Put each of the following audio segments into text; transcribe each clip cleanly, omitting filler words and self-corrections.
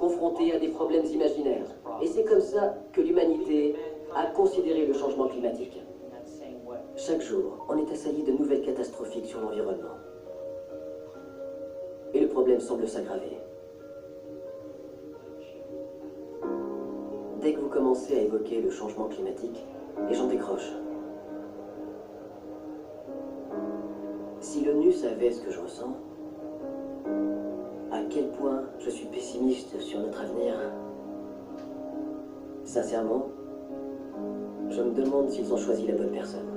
confrontés à des problèmes imaginaires. Et c'est comme ça que l'humanité a considéré le changement climatique. Chaque jour, on est assailli de nouvelles catastrophiques sur l'environnement. Et le problème semble s'aggraver. Dès que vous commencez à évoquer le changement climatique, les gens décrochent. Si l'ONU savait ce que je ressens, à quel point je suis pessimiste sur notre avenir, sincèrement, je me demande s'ils ont choisi la bonne personne.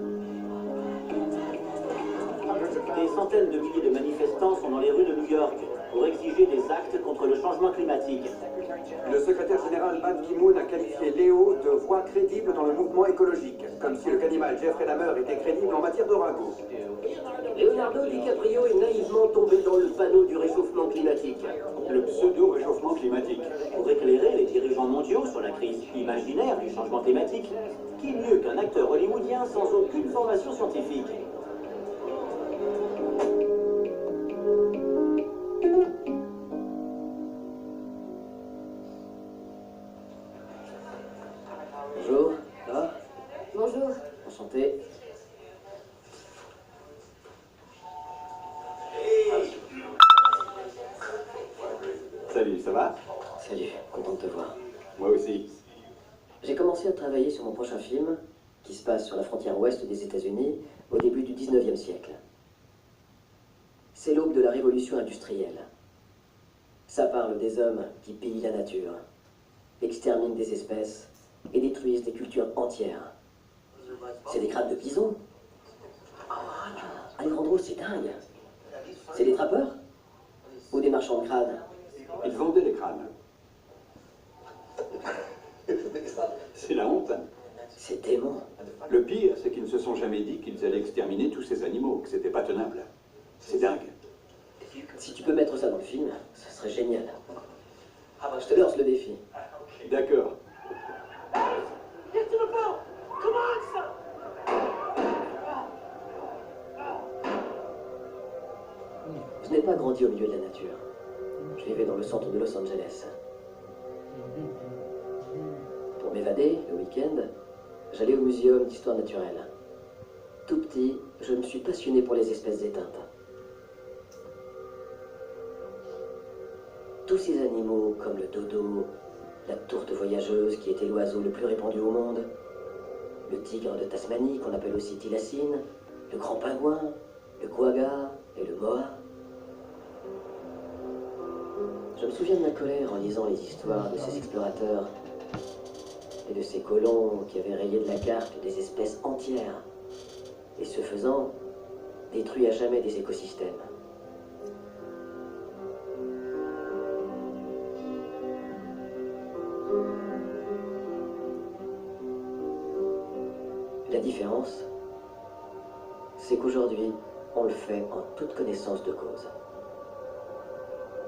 Des centaines de milliers de manifestants sont dans les rues de New York pour exiger des actes contre le changement climatique. Le secrétaire général Ban Ki-moon a qualifié Léo de voix crédible dans le mouvement écologique, comme si le cannibale Jeffrey Dahmer était crédible en matière de ragoût. Leonardo DiCaprio est naïvement tombé dans le panneau du réchauffement climatique. Le pseudo-réchauffement climatique. Pour éclairer les dirigeants mondiaux sur la crise imaginaire du changement climatique, qui mieux qu'un acteur hollywoodien sans aucune formation scientifique? Bonjour, ça va? Bonjour. Enchanté. Salut, ça va? Salut, content de te voir. Moi aussi. J'ai commencé à travailler sur mon prochain film, qui se passe sur la frontière ouest des États-Unis, au début du 19e siècle. C'est l'aube de la révolution industrielle. Ça parle des hommes qui pillent la nature, exterminent des espèces et détruisent des cultures entières. C'est des crânes de bison. Alejandro, c'est dingue. C'est des trappeurs? Ou des marchands de crânes? Ils vendaient les crânes. C'est la honte. C'est dément. Le pire, c'est qu'ils ne se sont jamais dit qu'ils allaient exterminer tous ces animaux, que c'était pas tenable. C'est dingue. Si tu peux mettre ça dans le film, ça serait génial. Je te lance le défi. D'accord. Je n'ai pas grandi au milieu de la nature. Je vivais dans le centre de Los Angeles. Pour m'évader, le week-end, j'allais au muséum d'histoire naturelle. Tout petit, je me suis passionné pour les espèces éteintes. Tous ces animaux, comme le dodo, la tourte voyageuse qui était l'oiseau le plus répandu au monde, le tigre de Tasmanie qu'on appelle aussi thylacine, le grand pingouin, le quagga et le moa. Je me souviens de ma colère en lisant les histoires de ces explorateurs et de ces colons qui avaient rayé de la carte des espèces entières et ce faisant, détruit à jamais des écosystèmes. La différence, c'est qu'aujourd'hui, on le fait en toute connaissance de cause.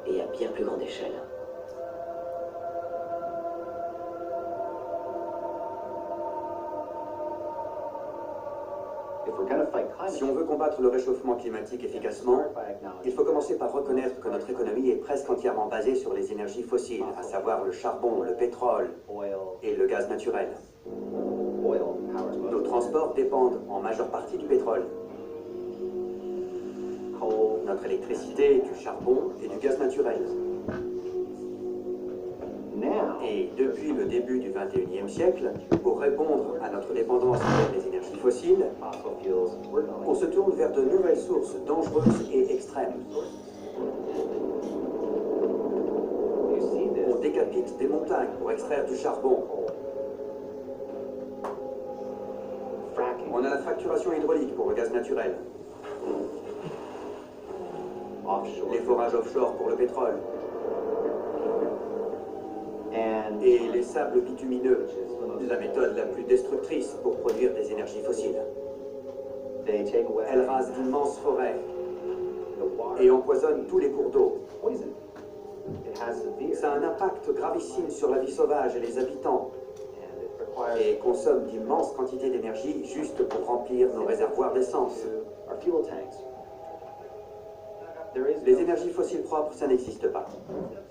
Et à bien plus grande échelle. Si on veut combattre le réchauffement climatique efficacement, il faut commencer par reconnaître que notre économie est presque entièrement basée sur les énergies fossiles, à savoir le charbon, le pétrole et le gaz naturel. Nos transports dépendent en majeure partie du pétrole. Notre électricité, du charbon et du gaz naturel. Et depuis le début du XXIe siècle, pour répondre à notre dépendance envers les énergies fossiles, on se tourne vers de nouvelles sources dangereuses et extrêmes. On décapite des montagnes pour extraire du charbon. On a la fracturation hydraulique pour le gaz naturel. Les forages offshore pour le pétrole. Et les sables bitumineux, la méthode la plus destructrice pour produire des énergies fossiles. Elles rasent d'immenses forêts et empoisonnent tous les cours d'eau. Ça a un impact gravissime sur la vie sauvage et les habitants et consomme d'immenses quantités d'énergie juste pour remplir nos réservoirs d'essence. Les énergies fossiles propres, ça n'existe pas.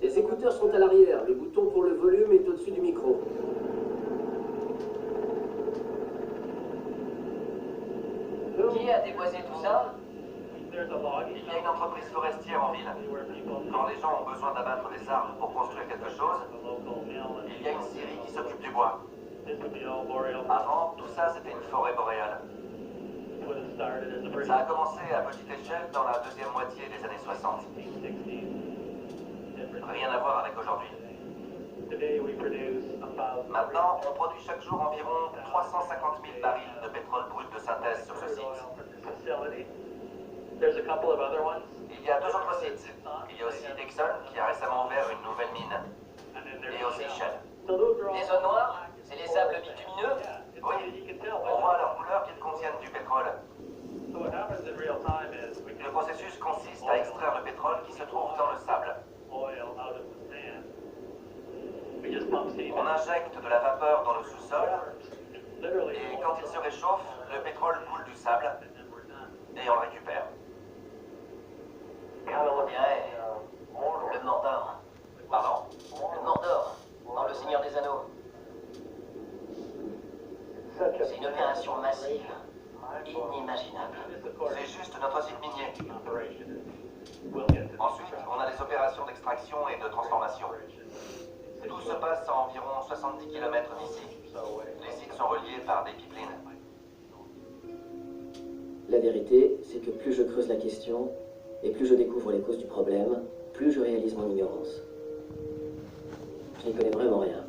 Les écouteurs sont à l'arrière. Le bouton pour le volume est au-dessus du micro. Qui a déboisé tout ça? Il y a une entreprise forestière en ville. Quand les gens ont besoin d'abattre des arbres pour construire quelque chose, il y a une scierie qui s'occupe du bois. Avant, tout ça, c'était une forêt boréale. Ça a commencé à petite échelle dans la deuxième moitié des années 60. Rien à voir avec aujourd'hui. Maintenant, on produit chaque jour environ 350 000 barils de pétrole brut de synthèse sur ce site. Il y a deux autres sites. Il y a aussi Exxon qui a récemment ouvert une nouvelle mine. Et aussi Shell. Les zones noires, c'est les sables bitumineux? Oui, on voit à leur couleur qu'ils contiennent du pétrole. Le processus consiste à extraire le pétrole qui se trouve dans le sable. On injecte de la vapeur dans le sous-sol et quand il se réchauffe, le pétrole coule du sable et on le récupère. On dirait le Mordor. Pardon? Le Mordor, dans Le Seigneur des Anneaux. C'est une opération massive, inimaginable. C'est juste notre site minier. Ensuite, on a des opérations d'extraction et de transformation. Tout se passe à environ 70 km d'ici. Les sites sont reliés par des pipelines. La vérité, c'est que plus je creuse la question, et plus je découvre les causes du problème, plus je réalise mon ignorance. Je n'y connais vraiment rien.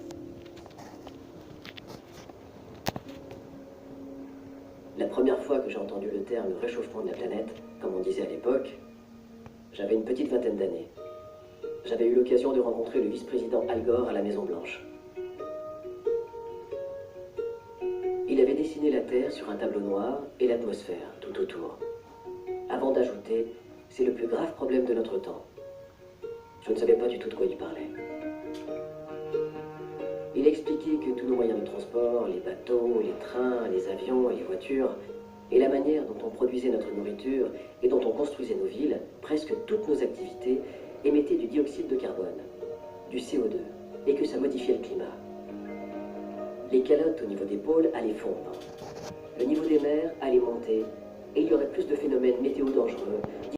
La première fois que j'ai entendu le terme réchauffement de la planète, comme on disait à l'époque, j'avais une petite vingtaine d'années. J'avais eu l'occasion de rencontrer le vice-président Al Gore à la Maison-Blanche. Il avait dessiné la Terre sur un tableau noir et l'atmosphère tout autour. Avant d'ajouter, c'est le plus grave problème de notre temps. Je ne savais pas du tout de quoi il parlait. Il expliquait que tous nos moyens de transport, les bateaux, les trains, les avions et les voitures, et la manière dont on produisait notre nourriture et dont on construisait nos villes, presque toutes nos activités, émettaient du dioxyde de carbone, du CO2, et que ça modifiait le climat. Les calottes au niveau des pôles allaient fondre. Le niveau des mers allait monter, et il y aurait plus de phénomènes météo dangereux,